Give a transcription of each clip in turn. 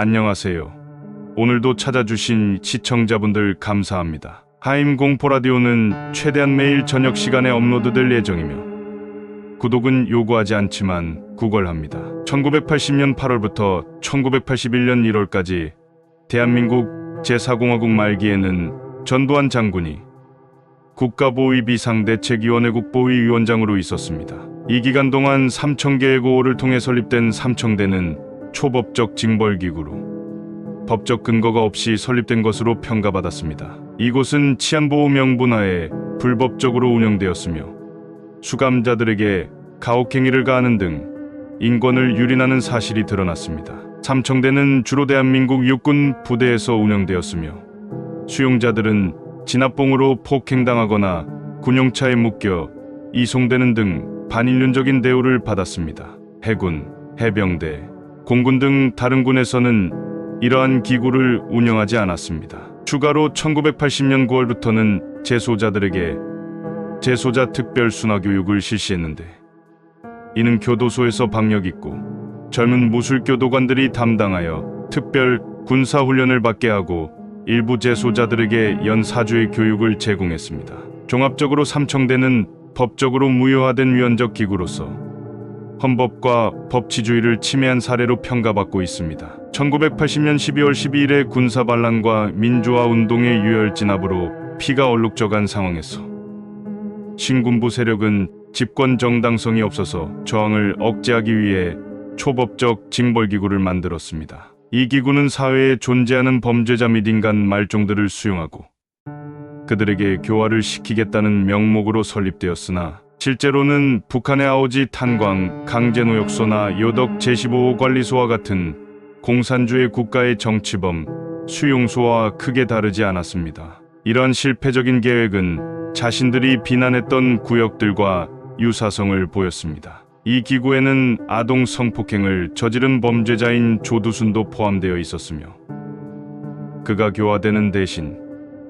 안녕하세요. 오늘도 찾아주신 시청자분들 감사합니다. 하임 공포라디오는 최대한 매일 저녁 시간에 업로드될 예정이며 구독은 요구하지 않지만 구걸합니다. 1980년 8월부터 1981년 1월까지 대한민국 제4공화국 말기에는 전두환 장군이 국가보위비상대책위원회 국보위위원장으로 있었습니다. 이 기간 동안 3,000개의 구호를 통해 설립된 삼청대는 초법적 징벌기구로 법적 근거가 없이 설립된 것으로 평가받았습니다. 이곳은 치안보호 명분하에 불법적으로 운영되었으며 수감자들에게 가혹행위를 가하는 등 인권을 유린하는 사실이 드러났습니다. 삼청대는 주로 대한민국 육군 부대에서 운영되었으며 수용자들은 진압봉으로 폭행당하거나 군용차에 묶여 이송되는 등 반인륜적인 대우를 받았습니다. 해군, 해병대, 공군 등 다른 군에서는 이러한 기구를 운영하지 않았습니다. 추가로 1980년 9월부터는 재소자들에게 재소자 특별 순화 교육을 실시했는데 이는 교도소에서 박력 있고 젊은 무술교도관들이 담당하여 특별 군사훈련을 받게 하고 일부 재소자들에게 연 4주의 교육을 제공했습니다. 종합적으로 삼청대는 법적으로 무효화된 위헌적 기구로서 헌법과 법치주의를 침해한 사례로 평가받고 있습니다. 1980년 12월 12일에 군사반란과 민주화운동의 유혈 진압으로 피가 얼룩져간 상황에서 신군부 세력은 집권 정당성이 없어서 저항을 억제하기 위해 초법적 징벌기구를 만들었습니다. 이 기구는 사회에 존재하는 범죄자 및 인간 말종들을 수용하고 그들에게 교화를 시키겠다는 명목으로 설립되었으나 실제로는 북한의 아오지 탄광, 강제노역소나 요덕 제15호 관리소와 같은 공산주의 국가의 정치범, 수용소와 크게 다르지 않았습니다. 이러한 실패적인 계획은 자신들이 비난했던 구역들과 유사성을 보였습니다. 이 기구에는 아동 성폭행을 저지른 범죄자인 조두순도 포함되어 있었으며 그가 교화되는 대신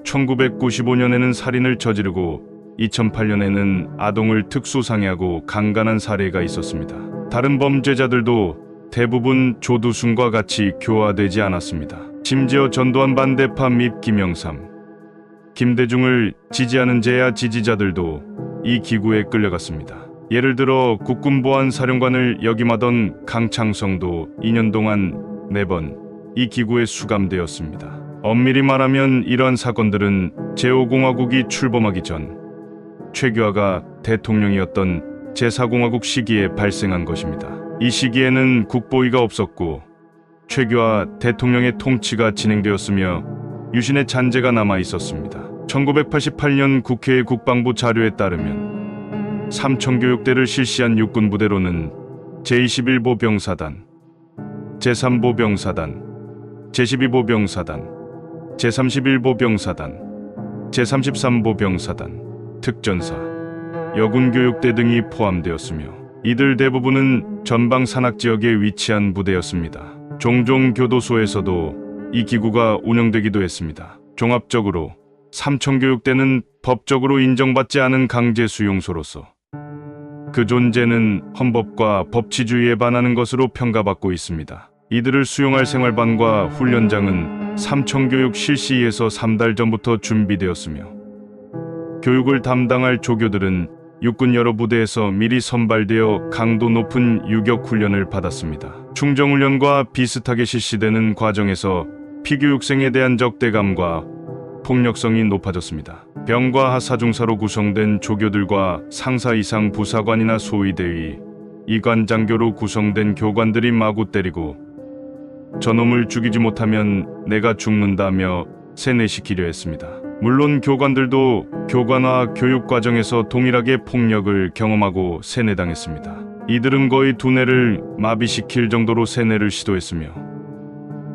1995년에는 살인을 저지르고 2008년에는 아동을 특수상해하고 강간한 사례가 있었습니다. 다른 범죄자들도 대부분 조두순과 같이 교화되지 않았습니다. 심지어 전두환 반대파 및 김영삼, 김대중을 지지하는 제야 지지자들도 이 기구에 끌려갔습니다. 예를 들어 국군보안사령관을 역임하던 강창성도 2년 동안 4번 이 기구에 수감되었습니다. 엄밀히 말하면 이러한 사건들은 제5공화국이 출범하기 전 최규하가 대통령이었던 제4공화국 시기에 발생한 것입니다. 이 시기에는 국보위가 없었고 최규하 대통령의 통치가 진행되었으며 유신의 잔재가 남아 있었습니다. 1988년 국회의 국방부 자료에 따르면 삼청교육대를 실시한 육군부대로는 제21보병사단, 제3보병사단, 제12보병사단, 제31보병사단, 제33보병사단, 특전사, 여군교육대 등이 포함되었으며 이들 대부분은 전방 산악지역에 위치한 부대였습니다. 종종 교도소에서도 이 기구가 운영되기도 했습니다. 종합적으로 삼청교육대는 법적으로 인정받지 않은 강제수용소로서 그 존재는 헌법과 법치주의에 반하는 것으로 평가받고 있습니다. 이들을 수용할 생활반과 훈련장은 삼청교육 실시에서 3달 전부터 준비되었으며 교육을 담당할 조교들은 육군 여러 부대에서 미리 선발되어 강도 높은 유격훈련을 받았습니다. 충정훈련과 비슷하게 실시되는 과정에서 피교육생에 대한 적대감과 폭력성이 높아졌습니다. 병과 하사중사로 구성된 조교들과 상사 이상 부사관이나 소위대위, 이관장교로 구성된 교관들이 마구 때리고 저놈을 죽이지 못하면 내가 죽는다며 세뇌시키려 했습니다. 물론 교관들도 교관화 교육 과정에서 동일하게 폭력을 경험하고 세뇌당했습니다. 이들은 거의 두뇌를 마비시킬 정도로 세뇌를 시도했으며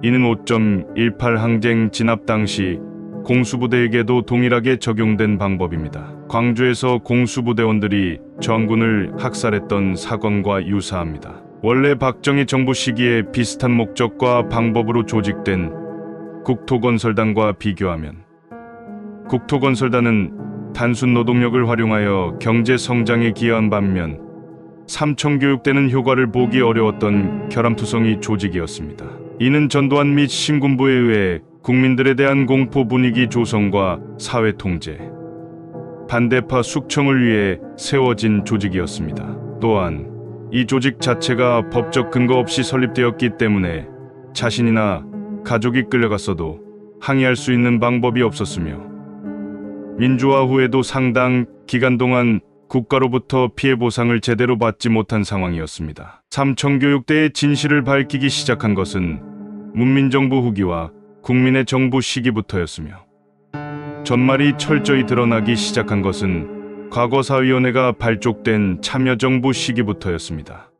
이는 5.18 항쟁 진압 당시 공수부대에게도 동일하게 적용된 방법입니다. 광주에서 공수부대원들이 전군을 학살했던 사건과 유사합니다. 원래 박정희 정부 시기에 비슷한 목적과 방법으로 조직된 국토건설단과 비교하면 국토건설단은 단순 노동력을 활용하여 경제 성장에 기여한 반면 삼청교육대는 효과를 보기 어려웠던 결함투성이 조직이었습니다. 이는 전두환 및 신군부에 의해 국민들에 대한 공포 분위기 조성과 사회 통제, 반대파 숙청을 위해 세워진 조직이었습니다. 또한 이 조직 자체가 법적 근거 없이 설립되었기 때문에 자신이나 가족이 끌려갔어도 항의할 수 있는 방법이 없었으며, 민주화 후에도 상당 기간 동안 국가로부터 피해 보상을 제대로 받지 못한 상황이었습니다. 삼청교육대의 진실을 밝히기 시작한 것은 문민정부 후기와 국민의 정부 시기부터였으며, 전말이 철저히 드러나기 시작한 것은 과거사위원회가 발족된 참여정부 시기부터였습니다.